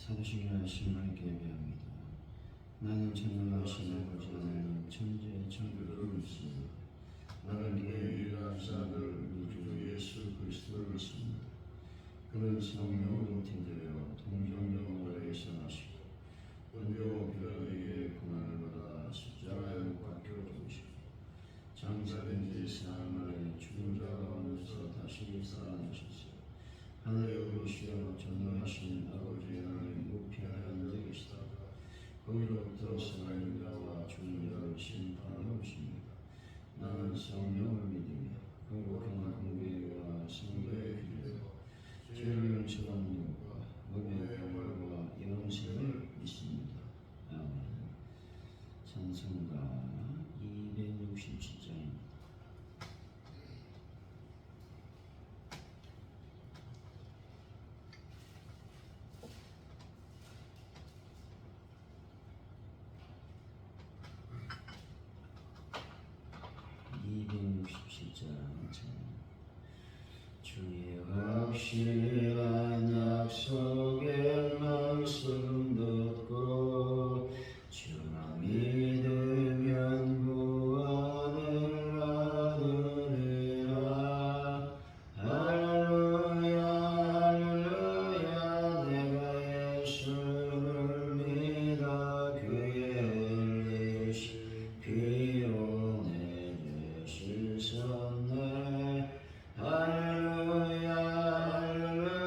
사도신경 하나님께 예배합니다. 나는 전능하신 아버지 하나님 천재 천국을 믿습니다. 나는 그의 유일한 아들 우리 주 예수 그리스도를 믿습니다. 그는 성령으로 잉태되어 동정녀 아래에서 나시고 본교 빌라도에게 고난을 받아 십자가에 못 박혀 죽으시고 장사된 지 사흘 만에 죽은 자 가운데서 다시 살아나셨으니 하늘에 오르시어 전능하신 아버지 하나님 우편에 앉아 계시다. 거기로부터 살아있는 자와 죽은 자를 심판하러 오십니다. 나는 성령을 믿으며 거룩한 공교회와 성도의 교회와 죄를 용서받는 것과 몸의 평화와 영생을 믿습니다. 아멘. 찬송가 267장입니다. 주의 확실한 약속에 말씀 듣고 주만 믿으면 구원을 얻으리라. 할렐루야 할렐루야 내가 예수를 믿어 그의 은혜시 피로 내 죄 씻었네. 할렐루야 할렐루야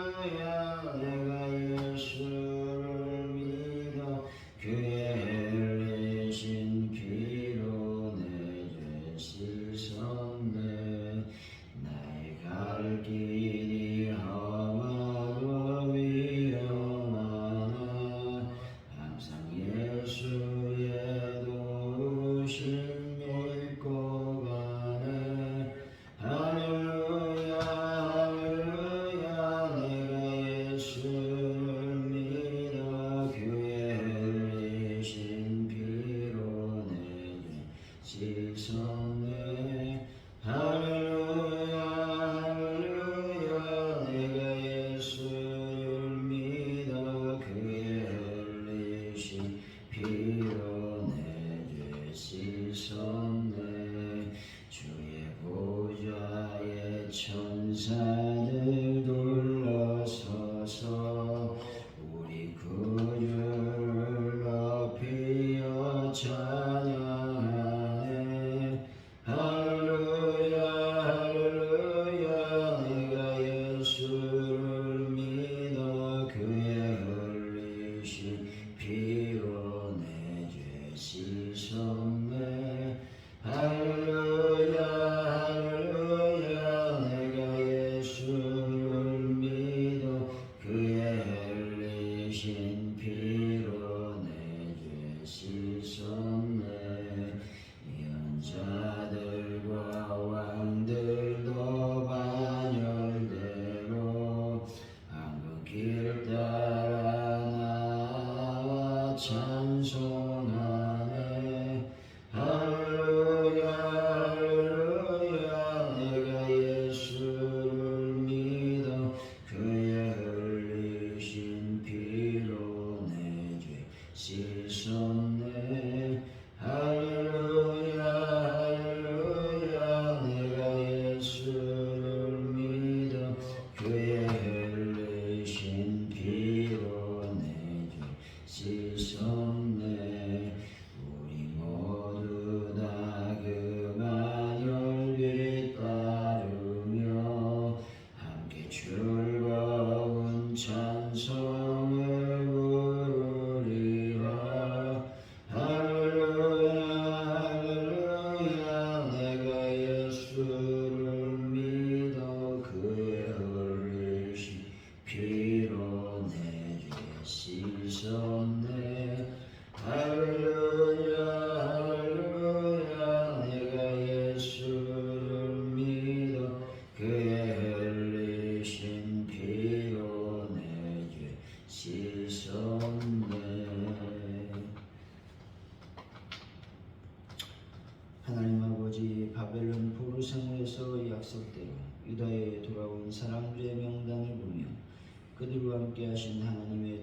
그들과 함께 하신 하나님의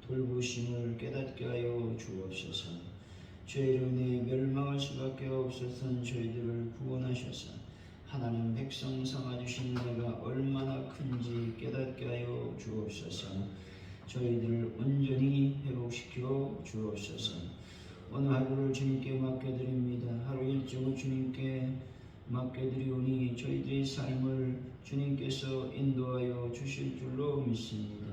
돌보심을 깨닫게 하여 주옵소서. 죄로 인해 멸망할 수밖에 없었던 저희들을 구원하셔서 하나님 백성 삼아주신 은혜가 얼마나 큰지 깨닫게 하여 주옵소서. 저희들을 온전히 회복시켜 주옵소서. 오늘 하루를 주님께 맡겨드립니다. 하루 일정을 주님께 맡겨드리오니 저희들의 삶을 주님께서 인도하여 주실 줄로 믿습니다.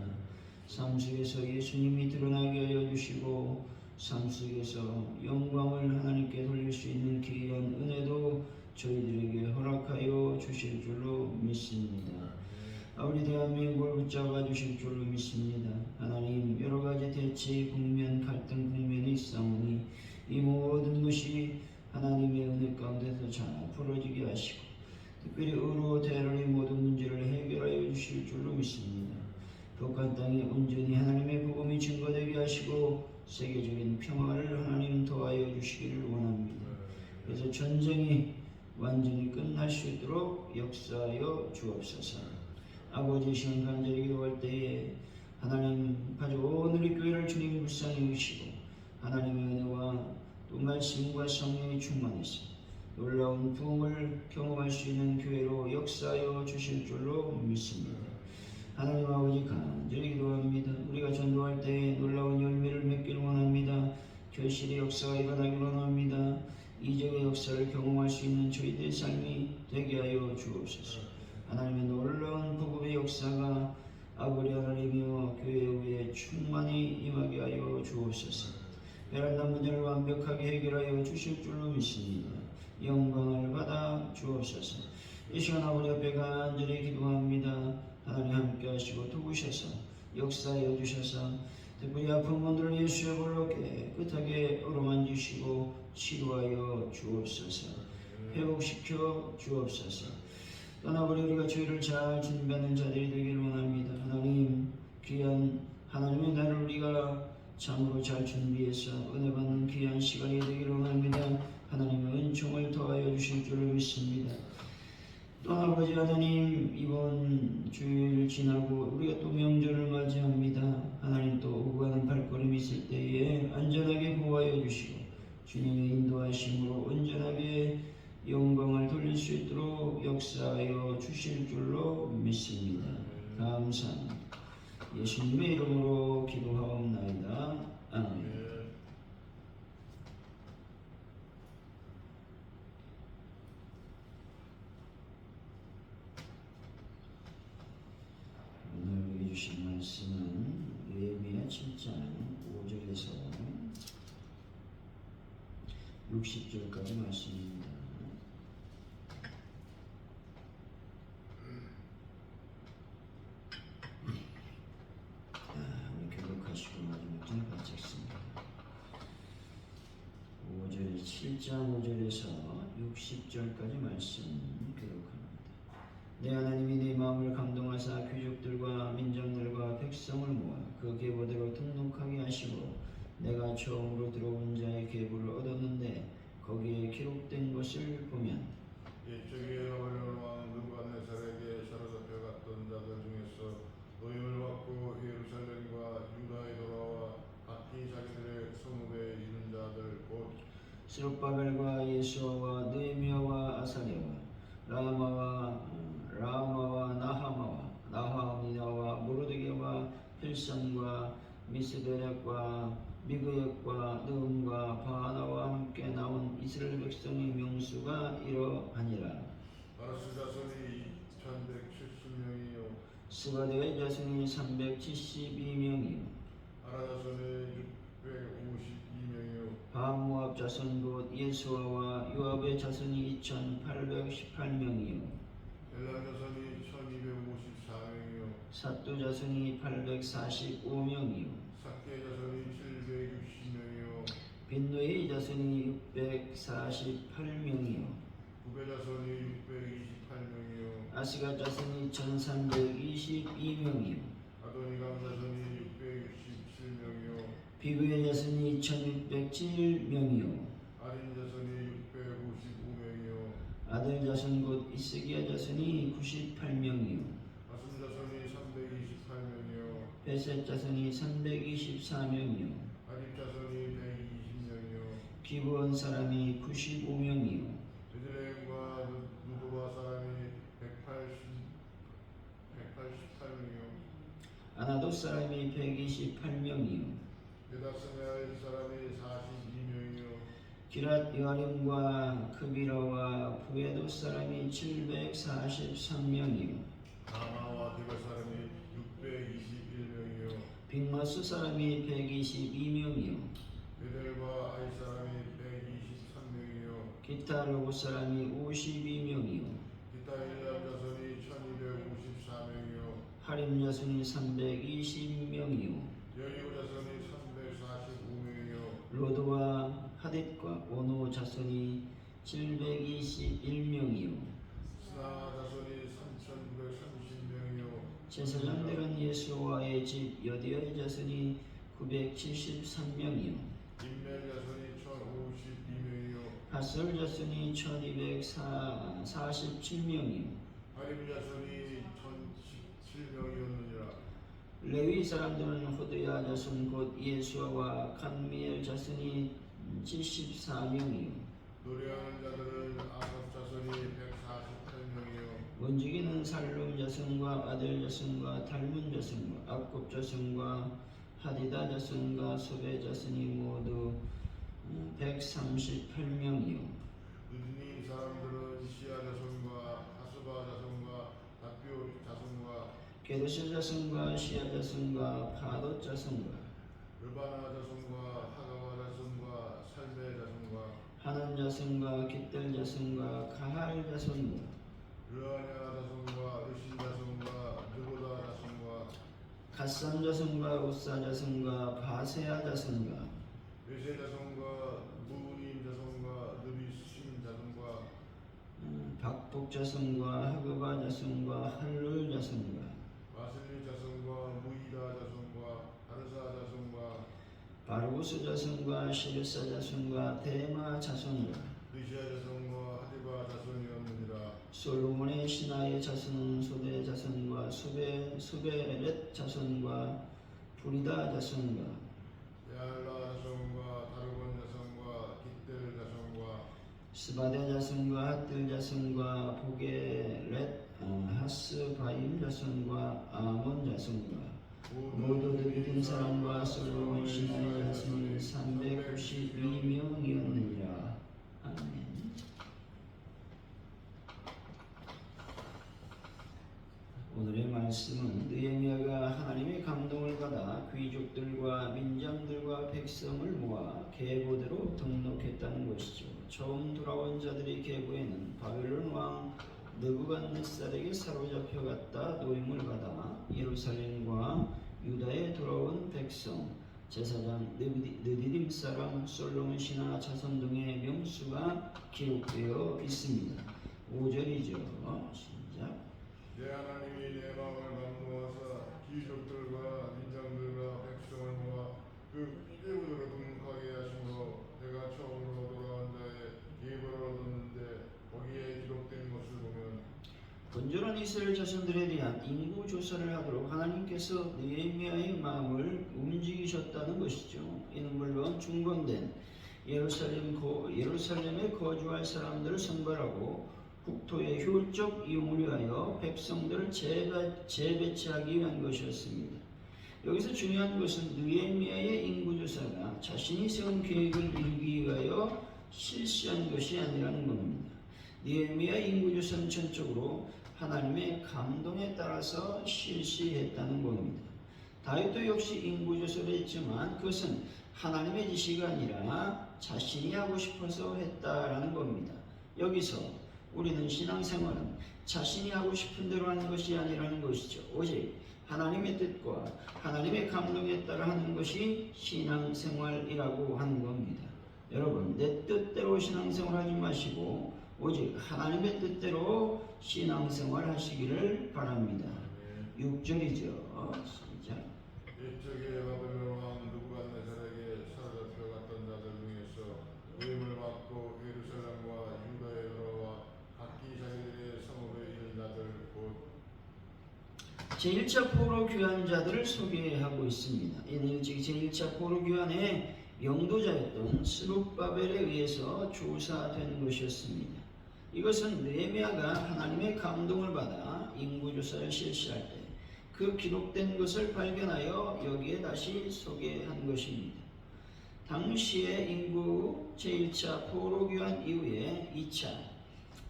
삶 속에서 예수님이 드러나게 하여 주시고 삶 속에서 영광을 하나님께 돌릴 수 있는 귀한 은혜도 저희들에게 허락하여 주실 줄로 믿습니다. 우리 대한민국을 붙잡아 주실 줄로 믿습니다. 하나님, 여러 가지 대치 국면, 갈등 국면이 있사오니 이 모든 것이 하나님의 은혜 가운데서 잘 풀어지게 하시고 특별히 의로 대하는 이 모든 문제를 해결하여 주실 줄로 믿습니다. 북한 땅에 온전히 하나님의 복음이 증거되게 하시고 세계적인 평화를 하나님 더하여 주시기를 원합니다. 그래서 전쟁이 완전히 끝날 수 있도록 역사하여 주옵소서. 아버지, 시간 간절히 기도할 때에 하나님 가족 오늘의 교회를 주님 불쌍히 여기시고 하나님의 은혜와 또 말씀과 성령이 충만해서 놀라운 부흥을 경험할 수 있는 교회로 역사하여 주실 줄로 믿습니다. 하나님 아버지, 간절히 기도합니다. 우리가 전도할 때에 놀라운 열매를 맺기를 원합니다. 결실의 역사가 일어나기를 원합니다. 이적의 역사를 경험할 수 있는 저희들의 삶이 되게 하여 주옵소서. 하나님의 놀라운 복음의 역사가 아버지 하나님이여 교회 위에 충만히 임하게 하여 주옵소서. 베란다 문제를 완벽하게 해결하여 주실 줄로 믿습니다. 영광을 받아 주옵소서. 이 시간 아버지 앞에 간절히 기도합니다. 하나님 함께 하시고 도우셔서 역사하여 주셔서 특별히 아픈 분들을 예수의 볼로 깨끗하게 어루만지시고 치료하여 주옵소서. 회복시켜 주옵소서. 떠나버려 우리가 죄를 잘 준비하는 자들이 되기를 원합니다. 하나님, 귀한 하나님의 날을 우리가 참으로 잘 준비해서 은혜 받는 귀한 시간이 되기를 원합니다. 하나님의 은총을 더하여 주실 줄을 믿습니다. 또 아버지 하나님, 이번 주일 지나고 우리가 또 명절을 맞이합니다. 하나님, 또 오고 가는 발걸음이 있을 때에 안전하게 보호하여 주시고 주님의 인도하심으로 온전하게 영광을 돌릴 수 있도록 역사하여 주실 줄로 믿습니다. 감사합니다. 예수님의 이름으로 기도하옵나이다. 아멘. 오늘 주신 말씀은 예레미야 7장 5절에서 60절까지 말씀입니다. 우리 교독하시고 마지막 절 같이 읽습니다. 7장 5절에서 60절까지 말씀 교독합니다. 내 하나님이 네 마음을 감동하사 귀족들과 민정들과 백성을 모아 그 계보대로 등록하게 하시고 내가 처음으로 들어온 자의 계보를 얻었는데 거기에 기록된 것을 보면 이쪽에 여호와를 왕 느부갓네살에게 사로잡혀갔던 자들 중에서 노임을 받고 예루살렘과 유다에 돌아와 각기 자기들의 성읍에 있는 자들 곧 스룹바벨과 예수아와 느헤미야와 아사랴와 라마와 나하미나와 모르드게와 필선과 미스베렉과 미그역과 느음과 바하나와 함께 나온 이스라엘 백성의 명수가 이러하니라. 바르스 자손이 1170명이요 스바데의 자손이 372명이요 아라 자손이 652명이요 바모압 자손 곧 예수아와 요압의 자손이 2818명이요 엘람 자손이 1254명이요 삿두 자손이 845명이요 삭게 자손이 760명이요 빈노의 자손이 648명이요 구베 자손이 628명이요 아스가 자손이 1322명이요 아도니감 자손이 667명이요 비그의 자손이 1607명이요 아린 자손이 655명이요 아들 자손 곧 이스기야 자손이 98명이요 아순 자손이 베셋 자손이 324명이요 아집 자손이 120명이요 기브온 사람이 95명이요 베들레헴과 누드바 사람이 188명이요 아나돗 사람이 128명이요 베다스메아의 사람이 42명이요 기랏 여림과 크비라와 부에도 사람이 743명이요 라마와 디바 사람이 621명이요 빅마스 사람이 122명이요 베델과 아이 사람이 123명이요 기타 로고 사람이 52명이요 기타 일람 자손이 1254명이요 하림 자손이 320명이요 여리고 자손이 345명이요 로드와 하뎃과 오노 자손이 721명이요 스나 자손이 3930명이요 제사장들은 예수와의 집 여디엘 자손이 973명이요 인멜 자손이 1052명이요 핫솔 자손이 1247명이요 하림 자손이 1017명이었느니라 레위 사람들은 호드야 자손 곧 예수와 간미엘 자손이 74명이요 노래하는 자들은 아삽 자손이 148명이요 원주기는 살룸 자손과 아들 자손과 달문 자손과 악곱 자손과 하디다 자손과 소베 자손이 모두 138명이요 느드니 사람들은 시아 자손과 하스바 자손과 다비오 자손과 게르시 자손과 시아 자손과 바돗 자손과 르바나 자손과 하가와 자손과 살메 자손과 하난 자손과 깃들 자손과 가할 자손과 르아냐 자손과 르신 자손과 느보다 자손과 갓삼 자손과 우사 자손과 바세아 자손과 베세 자손과 무님 자손과 느비신 자손과 박복 자손과 하그바 자손과 할룰 자손과 마슬리 자손과 무이다 자손과 하르사 자손과 바르구스 자손과 시르사 자손과 데마 자손과 르시아 자손과 하디바 자손이었느니라 솔로몬의 신하의 자손은 소대 자손과 수베렛 자손과 부리다 자손과 야알라 자손과 다르곤 자손과 깃들 자손과 스바데 자손과 핫들 자손과 보게렛 하스바임 자손과 아몬 자손과 모두 느린 사람과 솔로몬 신하의 자손이 392명이었느니라. 아멘. 오늘의 말씀은 느헤미야가 하나님의 감동을 받아 귀족들과 민장들과 백성을 모아 계보대로 등록했다는 것이죠. 처음 돌아온 자들의 계보에는 바벨론 왕 느부갓네살에게 사로잡혀갔다 노임을 받아 예루살렘과 유다에 돌아온 백성, 제사장 느디딤 사람 솔로몬 신하 자손 등의 명수가 기록되어 있습니다. 5절이죠. 시작. 내 하나님이 내 마음을 감동하사 귀족들과 민장들과 백성을 모아 그 계보대로 등록하게 하심으로 내가 처음으로 돌아온 자의 예보를 얻었는데 거기에 기록된 것을 보면 건전한 이스라엘 자손들에 대한 인구 조사를 하도록 하나님께서 느헤미야의 마음을 움직이셨다는 것이죠. 이는 물론 중건된 예루살렘에 거주할 사람들을 선발하고 국토의 효율적 이용을 위하여 백성들을 재배치하기 위한 것이었습니다. 여기서 중요한 것은 느헤미야의 인구조사가 자신이 세운 계획을 이루기 위하여 실시한 것이 아니라는 겁니다. 느헤미야 인구조사는 전적으로 하나님의 감동에 따라서 실시했다는 겁니다. 다윗도 역시 인구조사를 했지만 그것은 하나님의 지시가 아니라 자신이 하고 싶어서 했다라는 겁니다. 여기서 우리는 신앙생활은 자신이 하고 싶은 대로 하는 것이 아니라는 것이죠. 오직 하나님의 뜻과 하나님의 감동에 따라 하는 것이 신앙생활이라고 하는 겁니다. 여러분, 내 뜻대로 신앙생활 하지 마시고 오직 하나님의 뜻대로 신앙생활 하시기를 바랍니다. 6절이죠. 시작. 이쪽에 바벨론 왕 느부갓네살에게 사로잡혀갔던 자들 중에서 노임을 받고 예루살렘과 유다에 돌아와 각기 자기들의 성읍에 이른 자들 곧 제1차 포로 귀환자들을 소개하고 있습니다. 이는 제1차 포로 귀환의 영도자였던 스룹바벨에 의해서 조사된 것이었습니다. 이것은 느헤미야가 하나님의 감동을 받아 인구조사를 실시할 때 그 기록된 것을 발견하여 여기에 다시 소개한 것입니다. 당시의 인구 제1차 포로귀환 이후에 2차,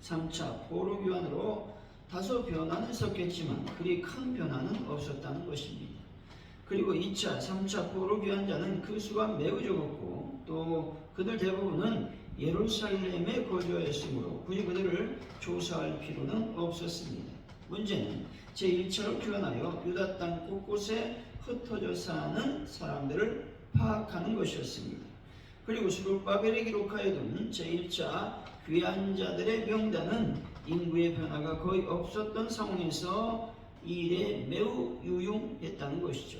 3차 포로귀환으로 다소 변화는 있었겠지만 그리 큰 변화는 없었다는 것입니다. 그리고 2차, 3차 포로귀환자는 그 수가 매우 적었고 또 그들 대부분은 예루살렘에 거주하였으므로 굳이 그들을 조사할 필요는 없었습니다. 문제는 제1차로 귀환하여 유다 땅 곳곳에 흩어져 사는 사람들을 파악하는 것이었습니다. 그리고 스룹바벨에 기록하여둔 제1차 귀환자들의 명단은 인구의 변화가 거의 없었던 상황에서 이 일에 매우 유용했다는 것이죠.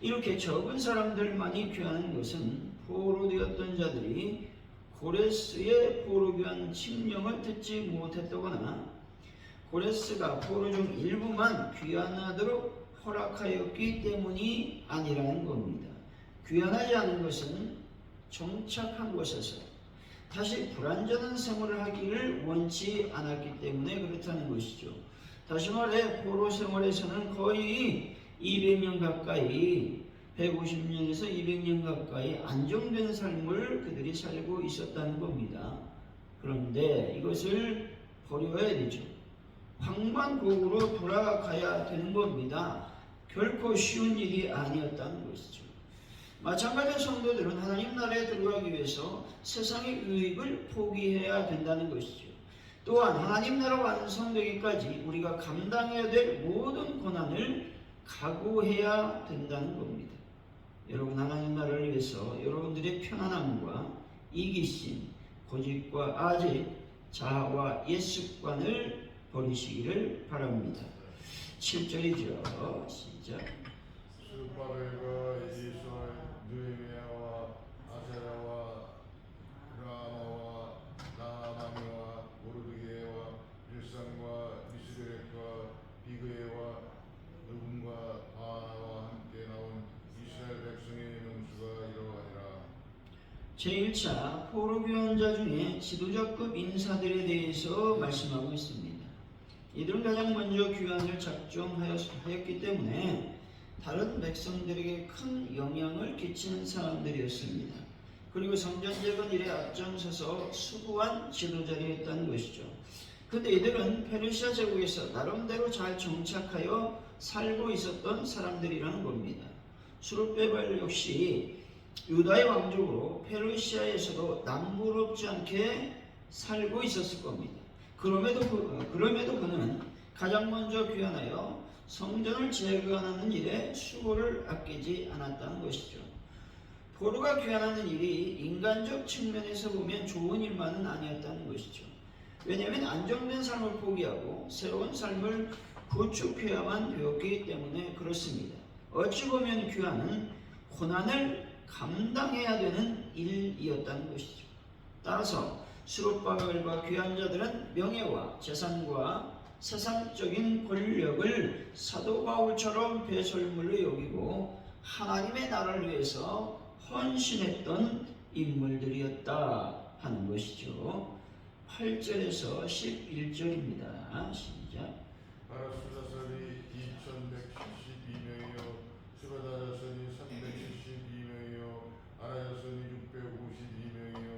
이렇게 적은 사람들만이 귀환한 것은 포로되었던 자들이 고레스의 포로귀환 칙령을 듣지 못했다거나 고레스가 포로 중 일부만 귀환하도록 허락하였기 때문이 아니라는 겁니다. 귀환하지 않은 것은 정착한 곳에서 다시 불완전한 생활을 하기를 원치 않았기 때문에 그렇다는 것이죠. 다시 말해 포로 생활에서는 거의 200년 가까이 150년에서 200년 가까이 안정된 삶을 그들이 살고 있었다는 겁니다. 그런데 이것을 버려야 되죠. 황만국으로 돌아가야 되는 겁니다. 결코 쉬운 일이 아니었다는 것이죠. 마찬가지로 성도들은 하나님 나라에 들어가기 위해서 세상의 유익을 포기해야 된다는 것이죠. 또한 하나님 나라 완성되기까지 우리가 감당해야 될 모든 고난을 각오해야 된다는 겁니다. 여러분, 하나님 나라를 위해서 여러분들의 편안함과 이기심, 고집과 아집, 자아와 옛 습관을 버리시기를 바랍니다. 7절이죠. 시작. 스룹바벨과 이스라엘, 느헤미야와 아사랴와 라마와 나하마니와 모르드게와 빌산과 미스레렉과 비그에와 느훔과 바나와 함께 나온 이스라엘 백성의 명수가 이러하니라. 제1차 포로귀환자 중에 지도자급 인사들에 대해서 말씀하고 있습니다. 이들은 가장 먼저 귀환을 작정하였기 때문에 다른 백성들에게 큰 영향을 끼치는 사람들이었습니다. 그리고 성전재건 일에 앞장서서 수고한 지도자리였다는 것이죠. 그런데 이들은 페르시아 제국에서 나름대로 잘 정착하여 살고 있었던 사람들이라는 겁니다. 수룹바벨 역시 유다의 왕족으로 페르시아에서도 남부럽지 않게 살고 있었을 겁니다. 그럼에도 그는 가장 먼저 귀환하여 성전을 재건하는 일에 수고를 아끼지 않았다는 것이죠. 포로가 귀환하는 일이 인간적 측면에서 보면 좋은 일만은 아니었다는 것이죠. 왜냐하면 안정된 삶을 포기하고 새로운 삶을 구축해야만 되었기 때문에 그렇습니다. 어찌 보면 귀환은 고난을 감당해야 되는 일이었다는 것이죠. 따라서 스룹바벨과 귀환자들은 명예와 재산과 세상적인 권력을 사도 바울처럼 배설물로 여기고 하나님의 나라를 위해서 헌신했던 인물들이었다 하는 것이죠. 8절에서 11절입니다. 시작. 바라수 자손이 2172명이요 스바다 자손이 372명이요 아라 자손이 652명이요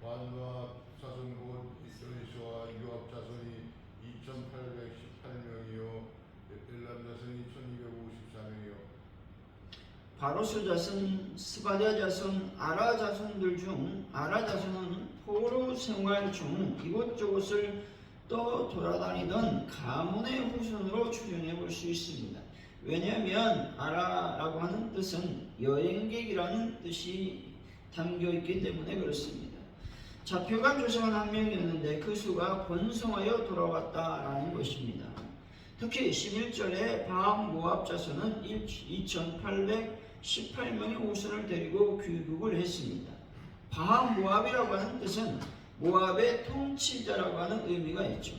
반누아 자손 곧 이스라엘과 유압 자손이 2818명이요 엘람 자손이 1254명이요 바로스 자손, 스바랴 자손, 아라 자손들 중 아라 자손은 포로 생활 중 이곳저곳을 또 돌아다니던 가문의 후손으로 추정해 볼 수 있습니다. 왜냐하면 아라라고 하는 뜻은 여행객이라는 뜻이 담겨 있기 때문에 그렇습니다. 잡혀간 조상은 한 명이었는데 그 수가 번성하여 돌아왔다라는 것입니다. 특히 11절에 바암 모압 자손은 2818명의 후손을 데리고 귀국을 했습니다. 바암 모압이라고 하는 뜻은 모압의 통치자라고 하는 의미가 있죠.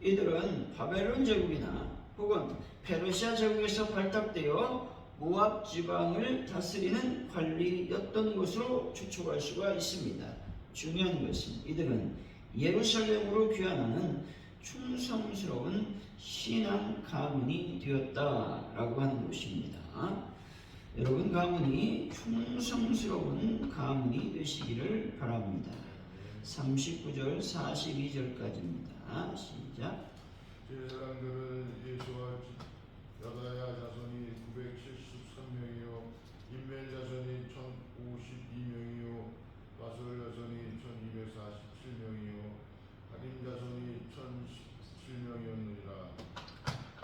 이들은 바벨론 제국이나 혹은 페르시아 제국에서 발탁되어 모압 지방을 다스리는 관리였던 것으로 추측할 수가 있습니다. 중요한 것은 이들은 예루살렘으로 귀환하는 충성스러운 신앙 가문이 되었다라고 하는 것입니다. 여러분 가문이 충성스러운 가문이 되시기를 바랍니다. 39절 42절까지입니다. 시작. 제 사람들은 예수와 여다야 자손이 973명이요 인멜 자손이 1052명이요 마솔 자손이 1247명이요 하림 자손이 1017명이었느니라.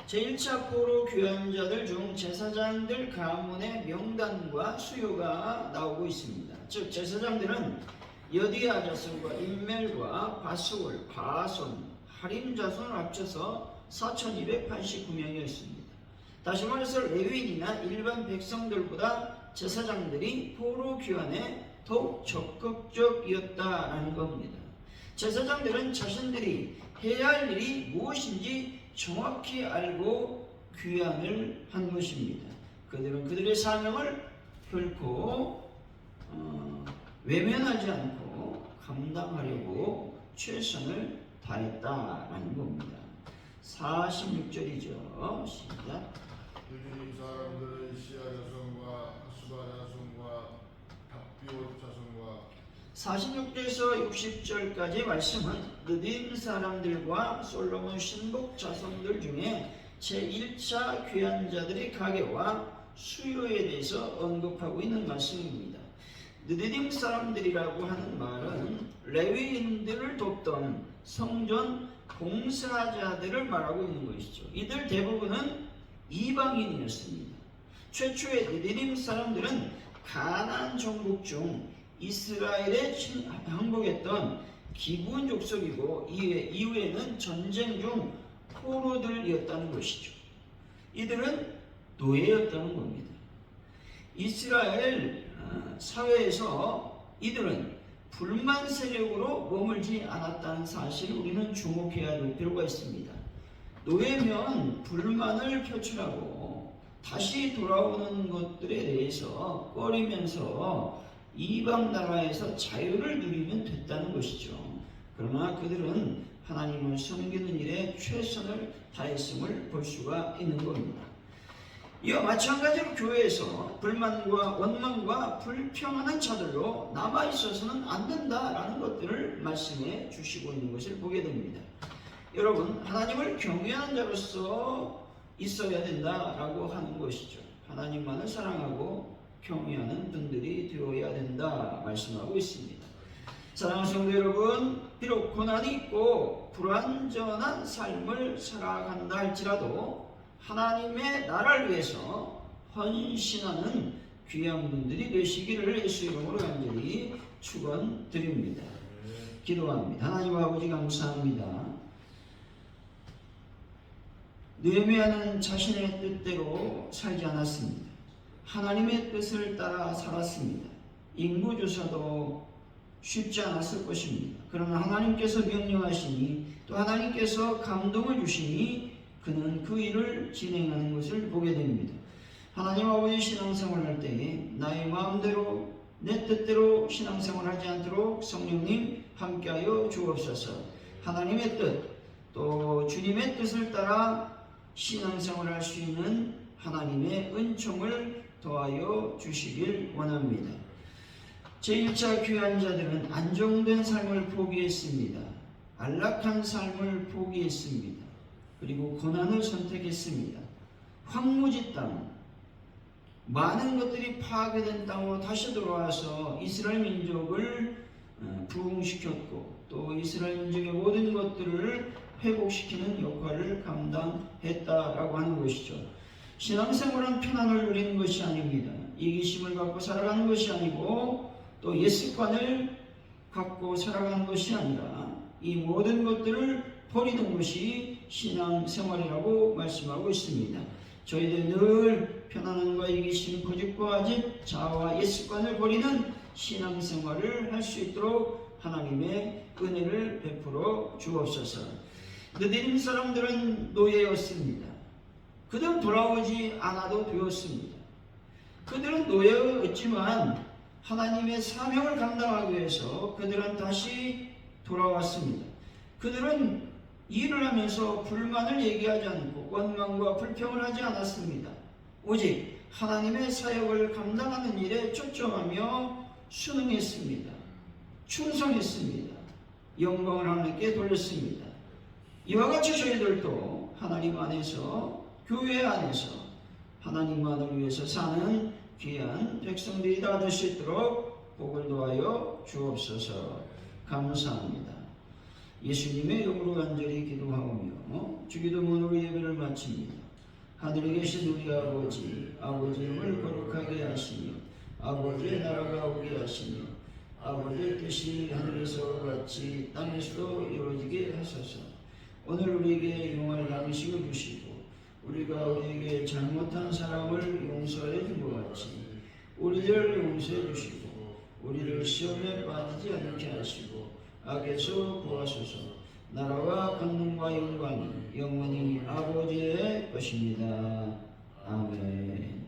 제1차 포로 귀환자들 중 제사장들 가문의 명단과 수요가 나오고 있습니다. 즉 제사장들은 여디야 자손과 인멜과 바솔, 바손, 하림 자손을 합쳐서 4289명이었습니다. 다시 말해서 레위인이나 일반 백성들보다 제사장들이 포로 귀환에 더욱 적극적이었다라는 겁니다. 제사장들은 자신들이 해야 할 일이 무엇인지 정확히 알고 귀환을 한 것입니다. 그들은 그들의 사명을 결코 외면하지 않고 감당하려고 최선을 다했다라는 겁니다. 46절이죠. 시작. 이 사람들은 시아 자손과 하수바 자손과 답비옷 자손과 46절에서 60절까지 말씀은 느딘 사람들과 솔로몬 신복 자손들 중에 제1차 귀환자들의 가계와 수요에 대해서 언급하고 있는 말씀입니다. 느디딤 사람들이라고 하는 말은 레위인들을 돕던 성전 봉사자들을 말하고 있는 것이죠. 이들 대부분은 이방인이었습니다. 최초의 느디딤 사람들은 가나안 정복 중 이스라엘에 항복했던 기브온 족속이고 이후에는 전쟁 중 포로들이었다는 것이죠. 이들은 노예였다는 겁니다. 이스라엘 사회에서 이들은 불만 세력으로 머물지 않았다는 사실을 우리는 주목해야 될 필요가 있습니다. 노예면 불만을 표출하고 다시 돌아오는 것들에 대해서 꺼리면서 이방 나라에서 자유를 누리면 됐다는 것이죠. 그러나 그들은 하나님을 섬기는 일에 최선을 다했음을 볼 수가 있는 겁니다. 이와 마찬가지로 교회에서 불만과 원망과 불평하는 자들로 남아있어서는 안 된다라는 것들을 말씀해 주시고 있는 것을 보게 됩니다. 여러분, 하나님을 경외하는 자로서 있어야 된다라고 하는 것이죠. 하나님만을 사랑하고 경외하는 분들이 되어야 된다 말씀하고 있습니다. 사랑하는 성도 여러분, 비록 고난이 있고 불완전한 삶을 살아간다 할지라도 하나님의 나라를 위해서 헌신하는 귀한 분들이 되시기를 예수 이름으로 간절히 축원드립니다. 기도합니다. 하나님 아버지 감사합니다. 느헤미야는 자신의 뜻대로 살지 않았습니다. 하나님의 뜻을 따라 살았습니다. 인구조사도 쉽지 않았을 것입니다. 그러나 하나님께서 명령하시니 또 하나님께서 감동을 주시니 그는 그 일을 진행하는 것을 보게 됩니다. 하나님 아버지 신앙생활 할 때에 나의 마음대로 내 뜻대로 신앙생활하지 않도록 성령님 함께하여 주옵소서. 하나님의 뜻 또 주님의 뜻을 따라 신앙생활 할 수 있는 하나님의 은총을 더하여 주시길 원합니다. 제1차 귀환자들은 안정된 삶을 포기했습니다. 안락한 삶을 포기했습니다. 그리고 고난을 선택했습니다. 황무지 땅, 많은 것들이 파괴된 땅으로 다시 돌아와서 이스라엘 민족을 부흥시켰고 또 이스라엘 민족의 모든 것들을 회복시키는 역할을 감당했다라고 하는 것이죠. 신앙생활은 편안을 누리는 것이 아닙니다. 이기심을 갖고 살아가는 것이 아니고 또 옛습관을 갖고 살아가는 것이 아니라 이 모든 것들을 버리는 것이 신앙생활이라고 말씀하고 있습니다. 저희들 늘 편안함과 이기심, 고집과 아집, 자아와 옛습관을 버리는 신앙생활을 할 수 있도록 하나님의 은혜를 베풀어 주옵소서. 느디림 사람들은 노예였습니다. 그들은 돌아오지 않아도 되었습니다. 그들은 노예였지만 하나님의 사명을 감당하기 위해서 그들은 다시 돌아왔습니다. 그들은 일을 하면서 불만을 얘기하지 않고 원망과 불평을 하지 않았습니다. 오직 하나님의 사역을 감당하는 일에 초점하며 순응했습니다. 충성했습니다. 영광을 하나님께 돌렸습니다. 이와 같이 저희들도 하나님 안에서, 교회 안에서 하나님만을 위해서 사는 귀한 백성들이 다 될 수 있도록 복을 도하여 주옵소서. 감사합니다. 예수님의 이름으로 간절히 기도하오며 주기도문으로 예배를 마칩니다. 하늘에 계신 우리 아버지, 아버지 이름을 거룩하게 하시며 아버지의 나라가 오게 하시며 아버지의 뜻이 하늘에서 같이 땅에서도 이루어지게 하소서. 오늘 우리에게 용할 양식을 주시고 우리가 우리에게 잘못한 사람을 용서해 준 것 같이 우리를 용서해 주시고 우리를 시험에 빠지지 않게 하시고 악에서 구하소서. 나라와 권능과 영광이 영원히 아버지의 것입니다. 아멘.